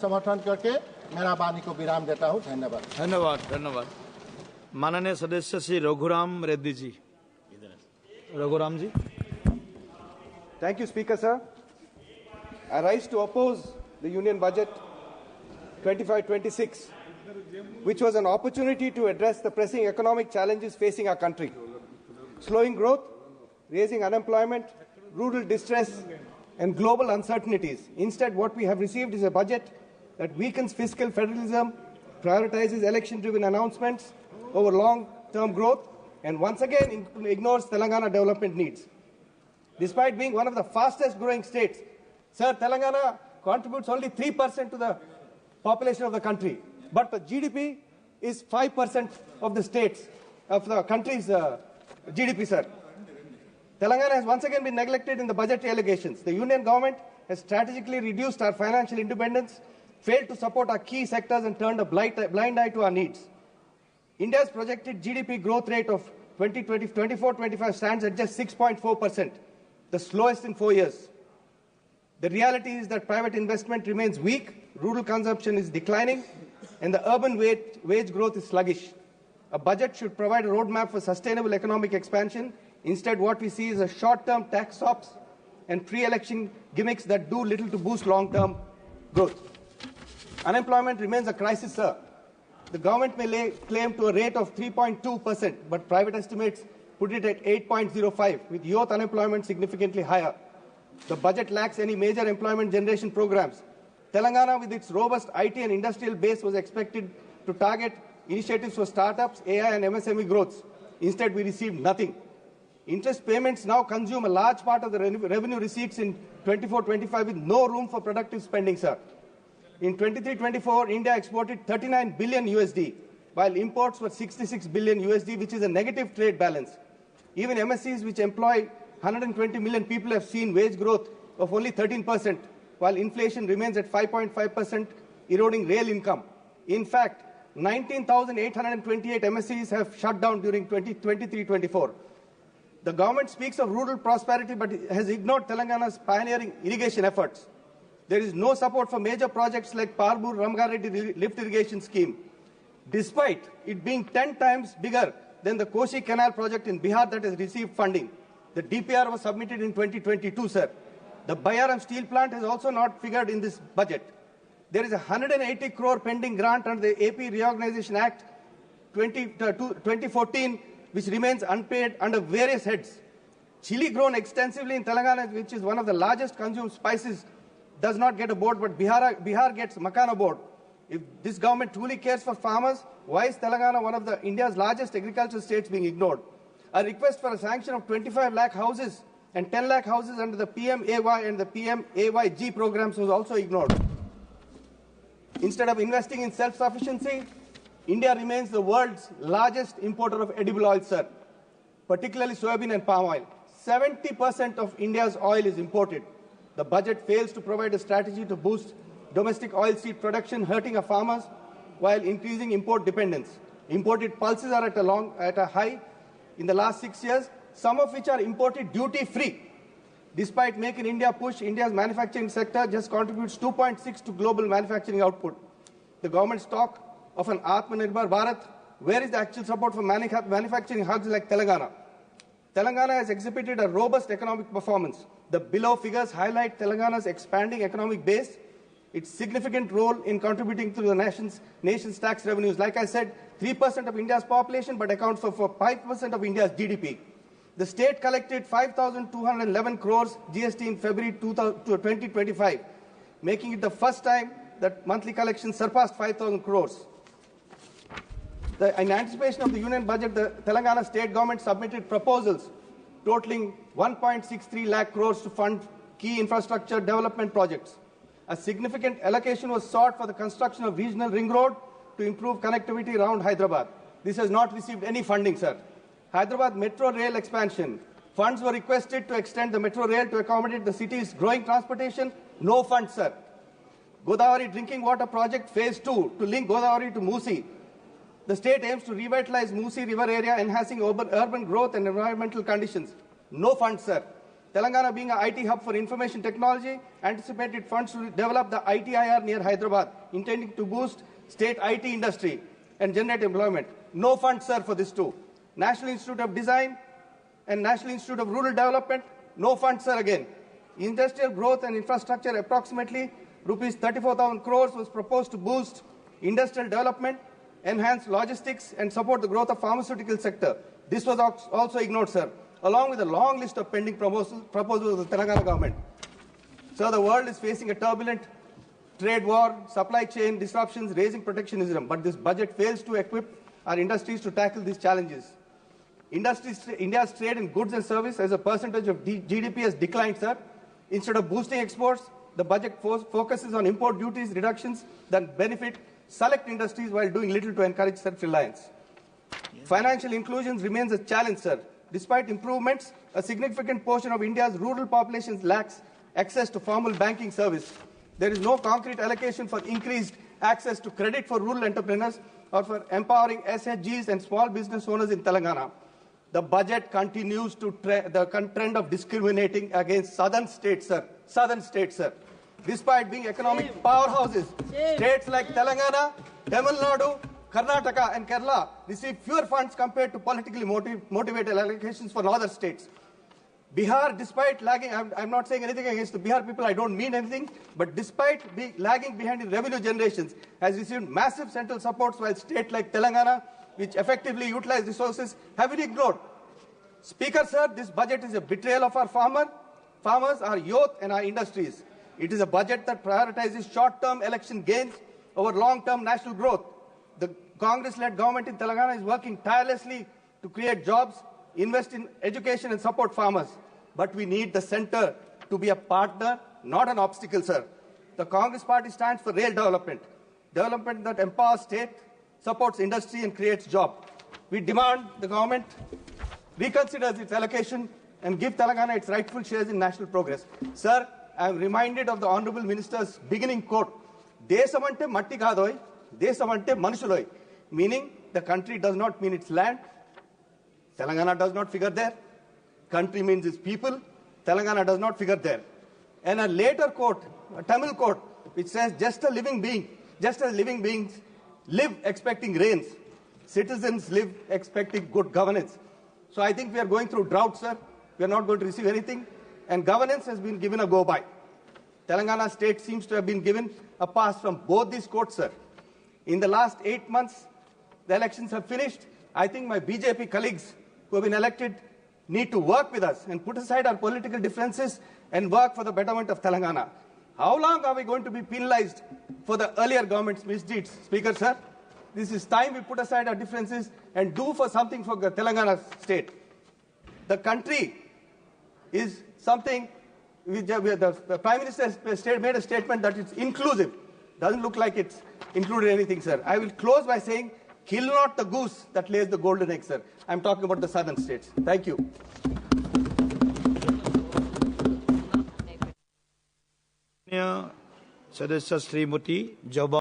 समर्थन करके मेरा वाणी को विराम देता हूं। धन्यवाद। धन्यवाद। धन्यवाद। माननीय सदस्य श्री रघुराम रेड्डी जी। रघुराम जी। Thank you, Speaker, sir. I rise to oppose the Union Budget 25-26, which was an opportunity to address the pressing economic challenges facing our country. Slowing growth, raising unemployment, rural distress, and global uncertainties. Instead, what we have received is a budget that weakens fiscal federalism, prioritizes election-driven announcements over long-term growth, and once again ignores Telangana development needs. Despite being one of the fastest-growing states, sir, Telangana contributes only 3% to the population of the country, but the GDP is 5% of the country's GDP, sir. Telangana has once again been neglected in the budgetary allegations. The union government has strategically reduced our financial independence, failed to support our key sectors, and turned a blind eye to our needs. India's projected GDP growth rate of 2024-25 stands at just 6.4%, the slowest in 4 years. The reality is that private investment remains weak, rural consumption is declining, and the urban wage growth is sluggish. A budget should provide a roadmap for sustainable economic expansion. Instead, what we see is a short-term tax stops and pre-election gimmicks that do little to boost long-term growth. Unemployment remains a crisis, sir. The government may claim to a rate of 3.2%, but private estimates put it at 8.05%, with youth unemployment significantly higher. The budget lacks any major employment generation programs. Telangana, with its robust IT and industrial base, was expected to target initiatives for startups, AI and MSME growths. Instead, we received nothing. Interest payments now consume a large part of the revenue receipts in 24-25 with no room for productive spending, sir. In 23-24, India exported 39 billion USD, while imports were 66 billion USD, which is a negative trade balance. Even MSCs, which employ 120 million people, have seen wage growth of only 13%, while inflation remains at 5.5%, eroding real income. In fact, 19,828 MSCs have shut down during 2023-24. The government speaks of rural prosperity, but has ignored Telangana's pioneering irrigation efforts. There is no support for major projects like Parbur-Ramgareddy lift irrigation scheme, despite it being 10 times bigger than the Koshi Canal project in Bihar that has received funding. The DPR was submitted in 2022, sir. The Bayaram steel plant has also not figured in this budget. There is a 180 crore pending grant under the AP Reorganization Act 2014, which remains unpaid under various heads. Chili grown extensively in Telangana, which is one of the largest consumed spices, does not get a board, but Bihar gets Makana board. If this government truly cares for farmers, why is Telangana, one of India's largest agricultural states, being ignored? A request for a sanction of 25 lakh houses and 10 lakh houses under the PMAY and the PMAYG programs was also ignored. Instead of investing in self-sufficiency, India remains the world's largest importer of edible oil, sir, particularly soybean and palm oil. 70% of India's oil is imported. The budget fails to provide a strategy to boost domestic oilseed production, hurting our farmers while increasing import dependence. Imported pulses are at a high in the last 6 years, some of which are imported duty-free. Despite Make in India push, India's manufacturing sector just contributes 2.6 to global manufacturing output. The government's talk of an Atmanirbhar Bharat, where is the actual support for manufacturing hubs like Telangana? Telangana has exhibited a robust economic performance. The below figures highlight Telangana's expanding economic base, its significant role in contributing to the nation's tax revenues. Like I said, 3% of India's population, but accounts for 5% of India's GDP. The state collected 5,211 crores GST in February 2025, making it the first time that monthly collections surpassed 5,000 crores. In anticipation of the union budget, the Telangana state government submitted proposals totaling 1.63 lakh crores to fund key infrastructure development projects. A significant allocation was sought for the construction of regional ring road to improve connectivity around Hyderabad. This has not received any funding, sir. Hyderabad metro rail expansion. Funds were requested to extend the metro rail to accommodate the city's growing transportation. No funds, sir. Godavari drinking water project phase 2 to link Godavari to Musi. The state aims to revitalize Musi river area, enhancing urban growth and environmental conditions. No funds, sir. Telangana being an IT hub for information technology, anticipated funds to develop the ITIR near Hyderabad, intending to boost state IT industry and generate employment. No funds, sir, for this too. National Institute of Design and National Institute of Rural Development, no funds, sir, again. Industrial growth and infrastructure, approximately rupees 34,000 crores was proposed to boost industrial development, enhance logistics, and support the growth of pharmaceutical sector. This was also ignored, sir, along with a long list of pending proposals of the Telangana government. So the world is facing a turbulent trade war, supply chain disruptions, raising protectionism, but this budget fails to equip our industries to tackle these challenges. India's trade in goods and service as a percentage of GDP has declined, sir. Instead of boosting exports, the budget focuses on import duties reductions that benefit select industries while doing little to encourage self-reliance. Financial inclusion remains a challenge, sir. Despite improvements, a significant portion of India's rural population lacks access to formal banking service. There is no concrete allocation for increased access to credit for rural entrepreneurs or for empowering SHGs and small business owners in Telangana. The budget continues to the trend of discriminating against southern states, sir. Southern states, sir. Despite being economic powerhouses, states like Telangana, Tamil Nadu, Karnataka and Kerala receive fewer funds compared to politically motivated allocations for other states. Bihar, despite lagging, I'm not saying anything against the Bihar people, I don't mean anything, but despite lagging behind in revenue generations, has received massive central supports, while states like Telangana, which effectively utilize resources, have been ignored. Speaker, sir, this budget is a betrayal of our farmers, our youth and our industries. It is a budget that prioritizes short-term election gains over long-term national growth. The Congress-led government in Telangana is working tirelessly to create jobs, invest in education and support farmers. But we need the centre to be a partner, not an obstacle, sir. The Congress party stands for real development. Development that empowers state, supports industry and creates jobs. We demand the government reconsiders its allocation and give Telangana its rightful shares in national progress. Sir, I am reminded of the Honourable Minister's beginning quote, Desamante matti kadoi, Desamante manushuloy, meaning the country does not mean its land. Telangana does not figure there. Country means its people. Telangana does not figure there. And a later quote, a Tamil quote, which says, just as living beings live expecting rains, citizens live expecting good governance. So I think we are going through drought, sir. We are not going to receive anything. And governance has been given a go-by. Telangana state seems to have been given a pass from both these courts, sir. In the last 8 months, the elections have finished. I think my BJP colleagues who have been elected need to work with us and put aside our political differences and work for the betterment of Telangana. How long are we going to be penalized for the earlier government's misdeeds? Speaker, sir, this is time we put aside our differences and do for something for the Telangana state. The country is something, the Prime Minister made a statement that it's inclusive. Doesn't look like it's included anything, sir. I will close by saying, kill not the goose that lays the golden egg, sir. I'm talking about the southern states. Thank you. Sadassya Srimati Jawab